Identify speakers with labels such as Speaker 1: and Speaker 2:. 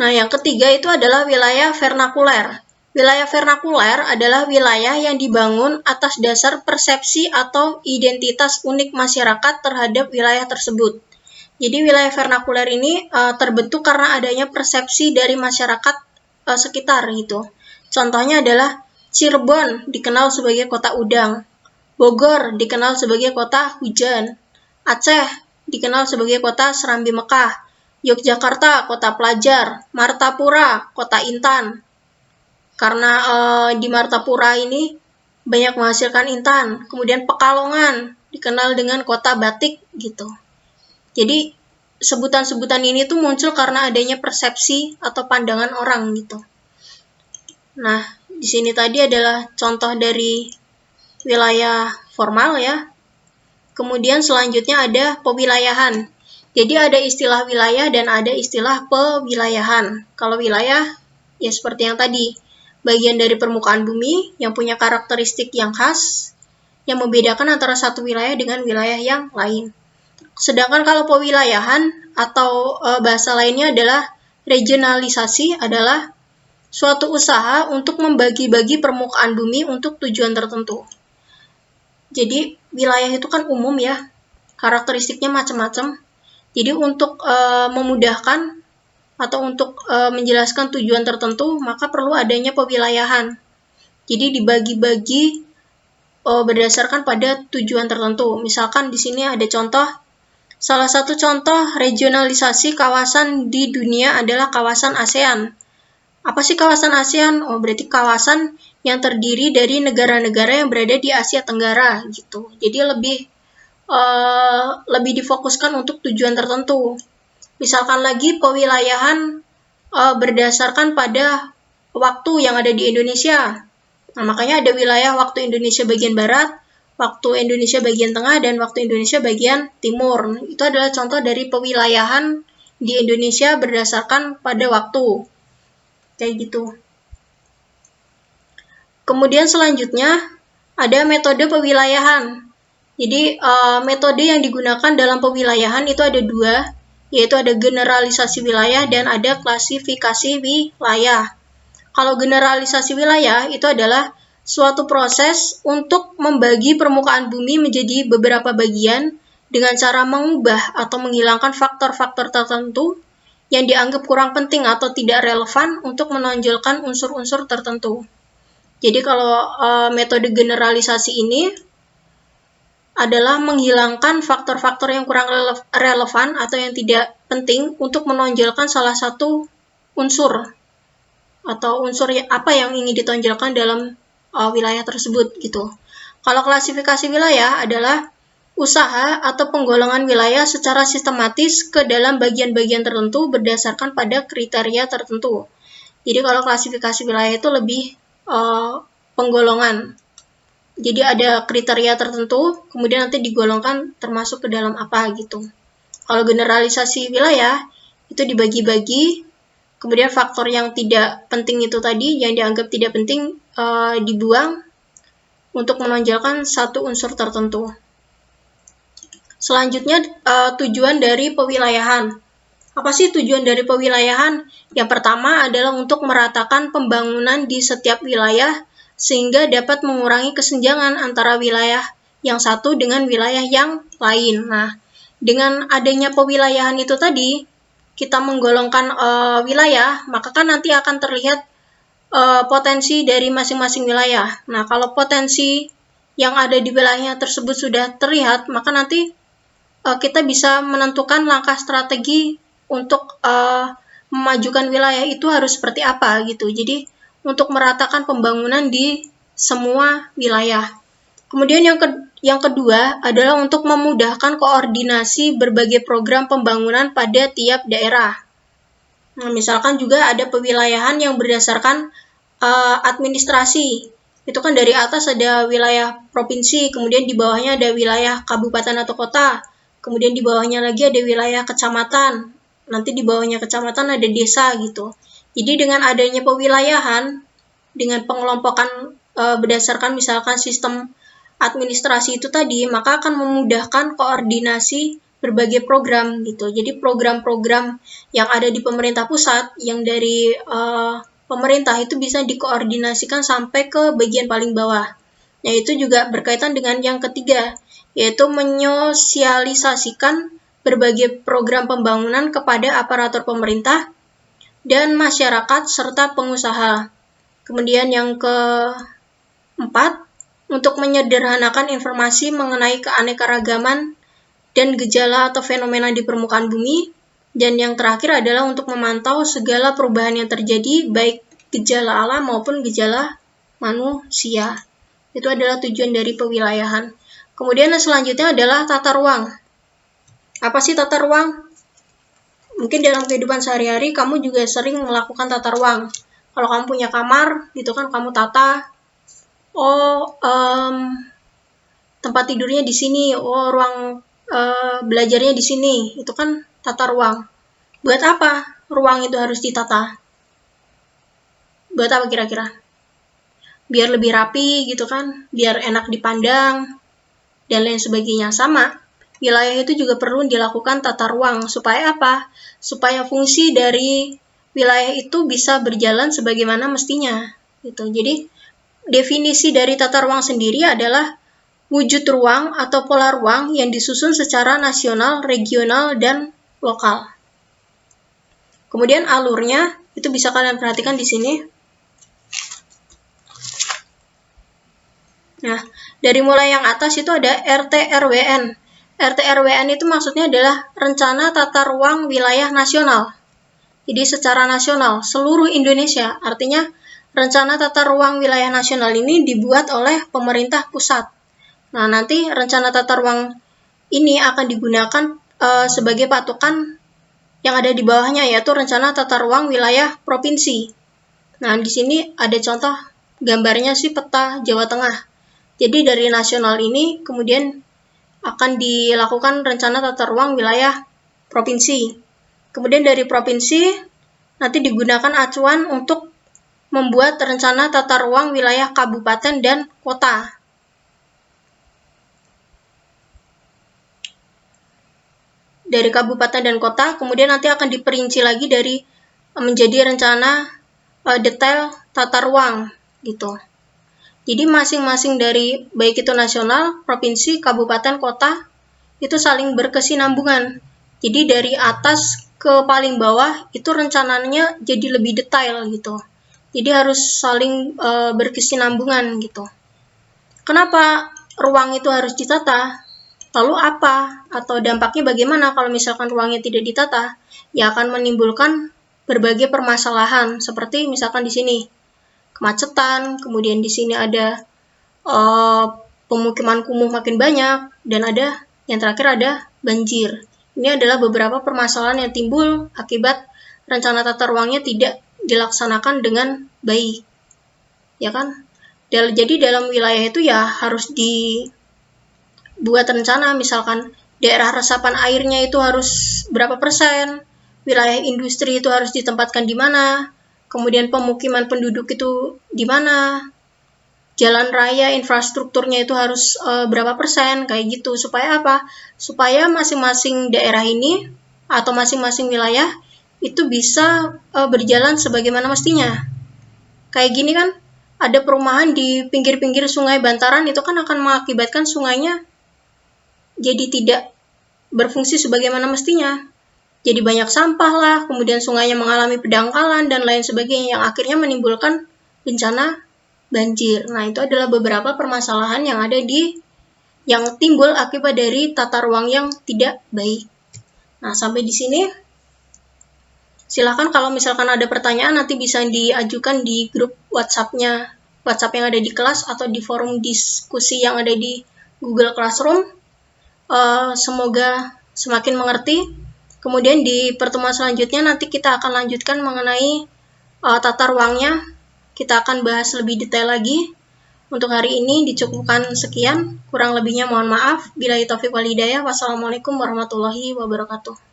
Speaker 1: Nah, yang ketiga itu adalah wilayah vernakuler. Wilayah vernakuler adalah wilayah yang dibangun atas dasar persepsi atau identitas unik masyarakat terhadap wilayah tersebut. Jadi wilayah vernakuler ini terbentuk karena adanya persepsi dari masyarakat sekitar gitu. Contohnya adalah Cirebon dikenal sebagai kota udang, Bogor dikenal sebagai kota hujan, Aceh dikenal sebagai kota Serambi Mekah, Yogyakarta kota pelajar, Martapura kota intan. Karena di Martapura ini banyak menghasilkan intan. Kemudian Pekalongan dikenal dengan kota batik gitu. Jadi sebutan-sebutan ini tuh muncul karena adanya persepsi atau pandangan orang gitu. Nah, di sini tadi adalah contoh dari wilayah formal ya. Kemudian selanjutnya ada pewilayahan. Jadi ada istilah wilayah dan ada istilah pewilayahan. Kalau wilayah ya seperti yang tadi, bagian dari permukaan bumi yang punya karakteristik yang khas yang membedakan antara satu wilayah dengan wilayah yang lain. Sedangkan kalau pewilayahan atau bahasa lainnya adalah regionalisasi adalah suatu usaha untuk membagi-bagi permukaan bumi untuk tujuan tertentu. Jadi wilayah itu kan umum ya, karakteristiknya macam-macam. Jadi untuk memudahkan atau untuk menjelaskan tujuan tertentu, maka perlu adanya pewilayahan. Jadi dibagi-bagi berdasarkan pada tujuan tertentu. Misalkan di sini ada contoh, salah satu contoh regionalisasi kawasan di dunia adalah kawasan ASEAN. Apa sih kawasan ASEAN? Oh, berarti kawasan yang terdiri dari negara-negara yang berada di Asia Tenggara gitu. Jadi lebih difokuskan untuk tujuan tertentu. Misalkan lagi pewilayahan berdasarkan pada waktu yang ada di Indonesia. Nah, makanya ada wilayah waktu Indonesia bagian barat, waktu Indonesia bagian tengah, dan waktu Indonesia bagian timur. Itu adalah contoh dari pewilayahan di Indonesia berdasarkan pada waktu. Kayak gitu. Kemudian selanjutnya ada metode pewilayahan. Jadi metode yang digunakan dalam pewilayahan itu ada dua, yaitu ada generalisasi wilayah dan ada klasifikasi wilayah. Kalau generalisasi wilayah itu adalah suatu proses untuk membagi permukaan bumi menjadi beberapa bagian dengan cara mengubah atau menghilangkan faktor-faktor tertentu yang dianggap kurang penting atau tidak relevan untuk menonjolkan unsur-unsur tertentu. Jadi kalau metode generalisasi ini adalah menghilangkan faktor-faktor yang kurang relevan atau yang tidak penting untuk menonjolkan salah satu unsur atau unsur apa yang ingin ditonjolkan dalam wilayah tersebut gitu. Kalau klasifikasi wilayah adalah usaha atau penggolongan wilayah secara sistematis ke dalam bagian-bagian tertentu berdasarkan pada kriteria tertentu. Jadi kalau klasifikasi wilayah itu lebih penggolongan. Jadi ada kriteria tertentu, kemudian nanti digolongkan termasuk ke dalam apa gitu. Kalau generalisasi wilayah itu dibagi-bagi, kemudian faktor yang tidak penting itu tadi, yang dianggap tidak penting dibuang untuk menonjolkan satu unsur tertentu. Selanjutnya tujuan dari pewilayahan. Apa sih tujuan dari pewilayahan? Yang pertama adalah untuk meratakan pembangunan di setiap wilayah sehingga dapat mengurangi kesenjangan antara wilayah yang satu dengan wilayah yang lain. Nah, dengan adanya pewilayahan itu tadi, kita menggolongkan wilayah, maka kan nanti akan terlihat potensi dari masing-masing wilayah. Nah, kalau potensi yang ada di wilayahnya tersebut sudah terlihat, maka nanti kita bisa menentukan langkah strategi untuk memajukan wilayah itu harus seperti apa gitu. Jadi untuk meratakan pembangunan di semua wilayah. Kemudian yang kedua adalah untuk memudahkan koordinasi berbagai program pembangunan pada tiap daerah. Nah, misalkan juga ada pewilayahan yang berdasarkan administrasi. Itu kan dari atas ada wilayah provinsi, kemudian di bawahnya ada wilayah kabupaten atau kota, kemudian di bawahnya lagi ada wilayah kecamatan, nanti di bawahnya kecamatan ada desa gitu. Jadi dengan adanya pewilayahan, dengan pengelompokan berdasarkan misalkan sistem administrasi itu tadi, maka akan memudahkan koordinasi berbagai program gitu. Jadi program-program yang ada di pemerintah pusat, yang dari pemerintah itu bisa dikoordinasikan sampai ke bagian paling bawah. Nah, itu juga berkaitan dengan yang ketiga, yaitu menyosialisasikan berbagai program pembangunan kepada aparatur pemerintah dan masyarakat serta pengusaha. Kemudian yang keempat, untuk menyederhanakan informasi mengenai keanekaragaman dan gejala atau fenomena di permukaan bumi. Dan yang terakhir adalah untuk memantau segala perubahan yang terjadi, baik gejala alam maupun gejala manusia. Itu adalah tujuan dari pewilayahan. Kemudian yang selanjutnya adalah tata ruang. Apa sih tata ruang? Mungkin dalam kehidupan sehari-hari kamu juga sering melakukan tata ruang. Kalau kamu punya kamar, gitu kan, kamu tata. Tempat tidurnya di sini. Ruang belajarnya di sini. Itu kan tata ruang. Buat apa ruang itu harus ditata? Buat apa kira-kira? Biar lebih rapi gitu kan, biar enak dipandang, dan lain sebagainya. Sama, wilayah itu juga perlu dilakukan tata ruang. Supaya apa? Supaya fungsi dari wilayah itu bisa berjalan sebagaimana mestinya. Gitu. Jadi, definisi dari tata ruang sendiri adalah wujud ruang atau pola ruang yang disusun secara nasional, regional, dan lokal. Kemudian alurnya, itu bisa kalian perhatikan di sini. Nah, dari mulai yang atas itu ada RT-RWN. RT-RWN itu maksudnya adalah Rencana Tata Ruang Wilayah Nasional. Jadi secara nasional, seluruh Indonesia. Artinya, Rencana Tata Ruang Wilayah Nasional ini dibuat oleh pemerintah pusat. Nah, nanti Rencana Tata Ruang ini akan digunakan sebagai patokan yang ada di bawahnya, yaitu Rencana Tata Ruang Wilayah Provinsi. Nah, di sini ada contoh gambarnya sih peta Jawa Tengah. Jadi dari nasional ini kemudian akan dilakukan Rencana Tata Ruang Wilayah Provinsi. Kemudian dari provinsi nanti digunakan acuan untuk membuat Rencana Tata Ruang Wilayah Kabupaten dan Kota. Dari kabupaten dan kota, kemudian nanti akan diperinci lagi dari menjadi rencana detail tata ruang gitu. Jadi masing-masing dari baik itu nasional, provinsi, kabupaten, kota itu saling berkesinambungan. Jadi dari atas ke paling bawah itu rencananya jadi lebih detail gitu. Jadi harus saling berkesinambungan gitu. Kenapa ruang itu harus ditata? Lalu apa atau dampaknya bagaimana kalau misalkan ruangnya tidak ditata? Ya akan menimbulkan berbagai permasalahan seperti misalkan di sini kemacetan, kemudian di sini ada pemukiman kumuh makin banyak, dan ada yang terakhir ada banjir. Ini adalah beberapa permasalahan yang timbul akibat rencana tata ruangnya tidak dilaksanakan dengan baik, ya kan? Jadi dalam wilayah itu ya harus buat rencana, misalkan daerah resapan airnya itu harus berapa persen, wilayah industri itu harus ditempatkan di mana, kemudian pemukiman penduduk itu di mana, jalan raya infrastrukturnya itu harus berapa persen, kayak gitu. Supaya apa? Supaya masing-masing daerah ini atau masing-masing wilayah itu bisa berjalan sebagaimana mestinya. Kayak gini kan, ada perumahan di pinggir-pinggir sungai Bantaran, itu kan akan mengakibatkan sungainya jadi tidak berfungsi sebagaimana mestinya. Jadi banyak sampah lah, kemudian sungainya mengalami pendangkalan dan lain sebagainya yang akhirnya menimbulkan bencana banjir. Nah, itu adalah beberapa permasalahan yang timbul akibat dari tata ruang yang tidak baik. Nah, sampai di sini. Silakan kalau misalkan ada pertanyaan nanti bisa diajukan di grup WhatsApp yang ada di kelas atau di forum diskusi yang ada di Google Classroom. Semoga semakin mengerti. Kemudian di pertemuan selanjutnya nanti kita akan lanjutkan mengenai tata ruangnya. Kita akan bahas lebih detail lagi. Untuk hari ini dicukupkan sekian. Kurang lebihnya mohon maaf. Billahi taufiq wal hidayah. Wassalamualaikum warahmatullahi wabarakatuh.